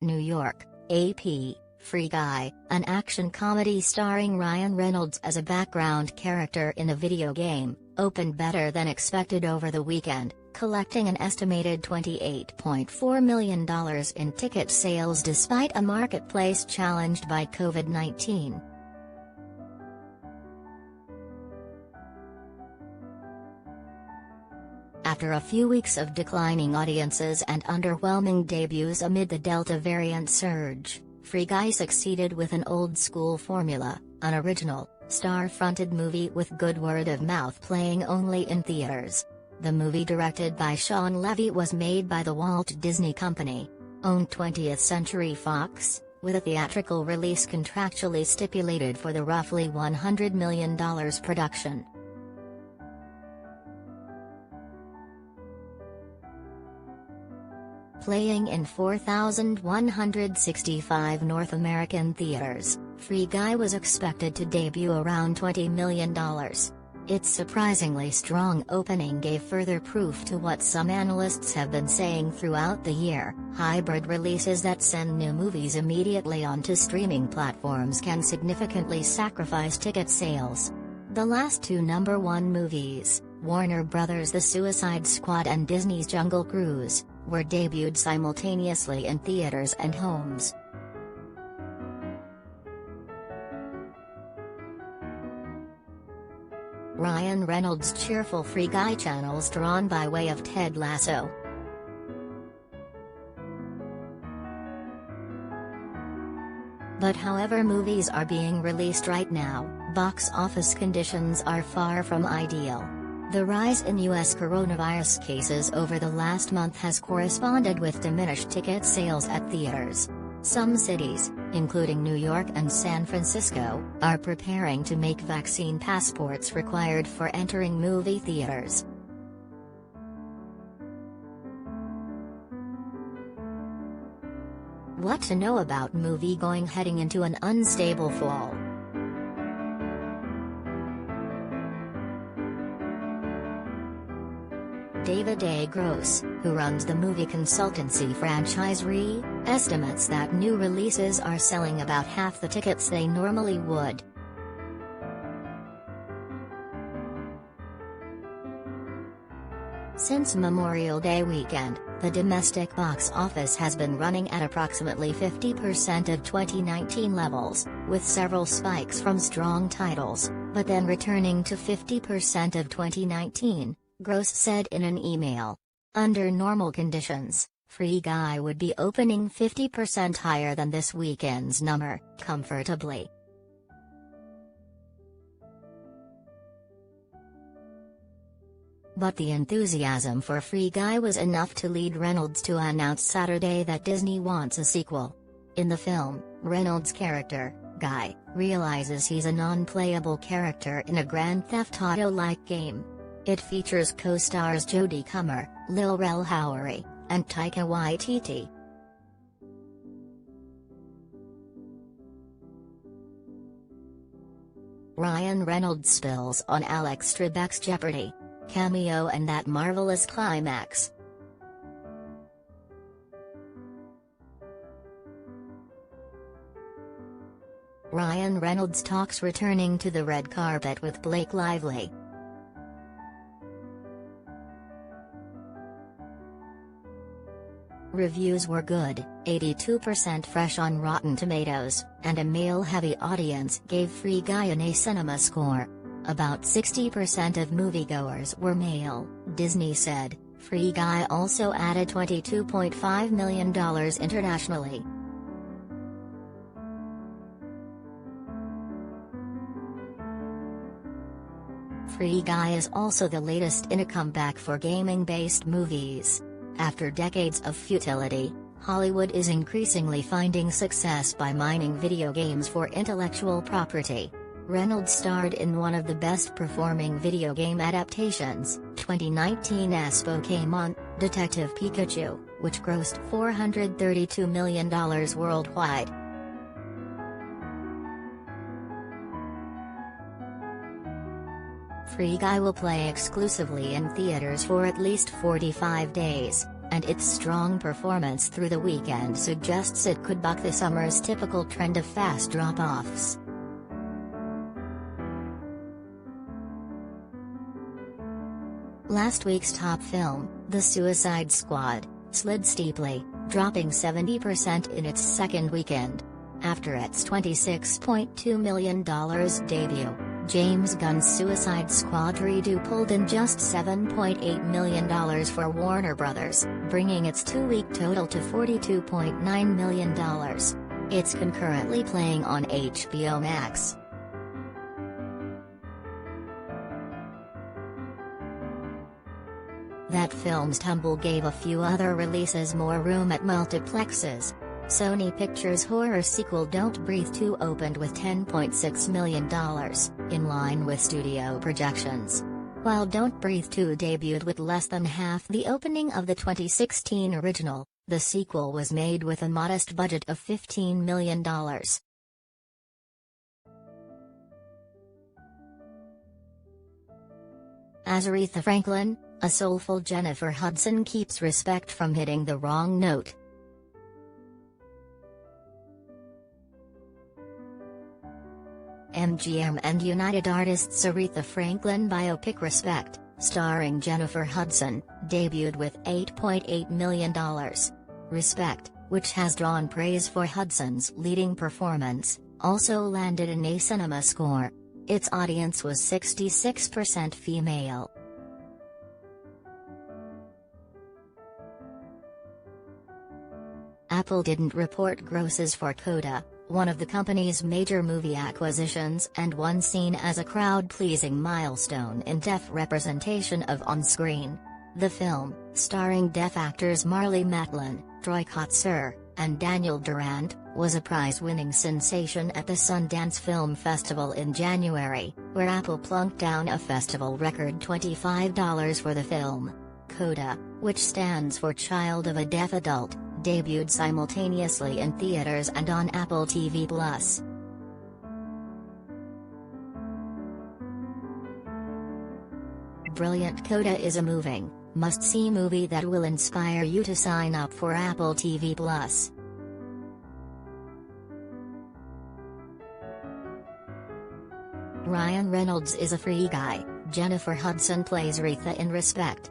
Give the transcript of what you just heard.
New York, AP, Free Guy, an action comedy starring Ryan Reynolds as a background character in a video game, opened better than expected over the weekend, collecting an estimated $28.4 million in ticket sales despite a marketplace challenged by COVID-19. After a few weeks of declining audiences and underwhelming debuts amid the Delta variant surge, Free Guy succeeded with an old-school formula, an original, star-fronted movie with good word of mouth playing only in theaters. The movie, directed by Shawn Levy, was made by the Walt Disney Company, owned 20th Century Fox, with a theatrical release contractually stipulated for the roughly $100 million production. Playing in 4,165 North American theaters, Free Guy was expected to debut around $20 million. Its surprisingly strong opening gave further proof to what some analysts have been saying throughout the year: hybrid releases that send new movies immediately onto streaming platforms can significantly sacrifice ticket sales. The last two #1 movies, Warner Bros.' The Suicide Squad and Disney's Jungle Cruise, were debuted simultaneously in theaters and homes. Ryan Reynolds' cheerful Free Guy channels drawn by way of Ted Lasso. But however movies are being released right now, box office conditions are far from ideal. The rise in U.S. coronavirus cases over the last month has corresponded with diminished ticket sales at theaters. Some cities, including New York and San Francisco, are preparing to make vaccine passports required for entering movie theaters. What to know about movie-going heading into an unstable fall? David A. Gross, who runs the movie consultancy franchise estimates that new releases are selling about half the tickets they normally would. Since Memorial Day weekend, the domestic box office has been running at approximately 50% of 2019 levels, with several spikes from strong titles, but then returning to 50% of 2019. Gross said in an email. Under normal conditions, Free Guy would be opening 50% higher than this weekend's number, comfortably. But the enthusiasm for Free Guy was enough to lead Reynolds to announce Saturday that Disney wants a sequel. In the film, Reynolds' character, Guy, realizes he's a non-playable character in a Grand Theft Auto-like game. It features co-stars Jodie Comer, Lil Rel Howery, and Taika Waititi. Ryan Reynolds spills on Alex Trebek's Jeopardy! Cameo and that marvelous climax. Ryan Reynolds talks returning to the red carpet with Blake Lively. Reviews were good, 82% fresh on Rotten Tomatoes, and a male-heavy audience gave Free Guy an A cinema score. About 60% of moviegoers were male, Disney said. Free Guy also added $22.5 million internationally. Free Guy is also the latest in a comeback for gaming-based movies. After decades of futility, Hollywood is increasingly finding success by mining video games for intellectual property. Reynolds starred in one of the best-performing video game adaptations, 2019's Pokémon, Detective Pikachu, which grossed $432 million worldwide. Free Guy will play exclusively in theaters for at least 45 days, and its strong performance through the weekend suggests it could buck the summer's typical trend of fast drop-offs. Last week's top film, The Suicide Squad, slid steeply, dropping 70% in its second weekend. After its $26.2 million debut, James Gunn's Suicide Squad redo pulled in just $7.8 million for Warner Bros., bringing its two-week total to $42.9 million. It's concurrently playing on HBO Max. That film's tumble gave a few other releases more room at multiplexes. Sony Pictures' horror sequel Don't Breathe 2 opened with $10.6 million, in line with studio projections. While Don't Breathe 2 debuted with less than half the opening of the 2016 original, the sequel was made with a modest budget of $15 million. As Aretha Franklin, a soulful Jennifer Hudson keeps respect from hitting the wrong note. MGM and United Artists' Aretha Franklin biopic Respect, starring Jennifer Hudson, debuted with $8.8 million. Respect, which has drawn praise for Hudson's leading performance, also landed an A Cinema score. Its audience was 66% female. Apple didn't report grosses for Coda, one of the company's major movie acquisitions and one seen as a crowd-pleasing milestone in deaf representation of on-screen. The film, starring deaf actors Marlee Matlin, Troy Kotsur, and Daniel Durant, was a prize-winning sensation at the Sundance Film Festival in January, where Apple plunked down a festival record $25 for the film. Coda, which stands for Child of a Deaf Adult, debuted simultaneously in theaters and on Apple TV+. Brilliant. Coda is a moving, must-see movie that will inspire you to sign up for Apple TV+. Ryan Reynolds is a free guy. Jennifer Hudson plays Aretha in Respect.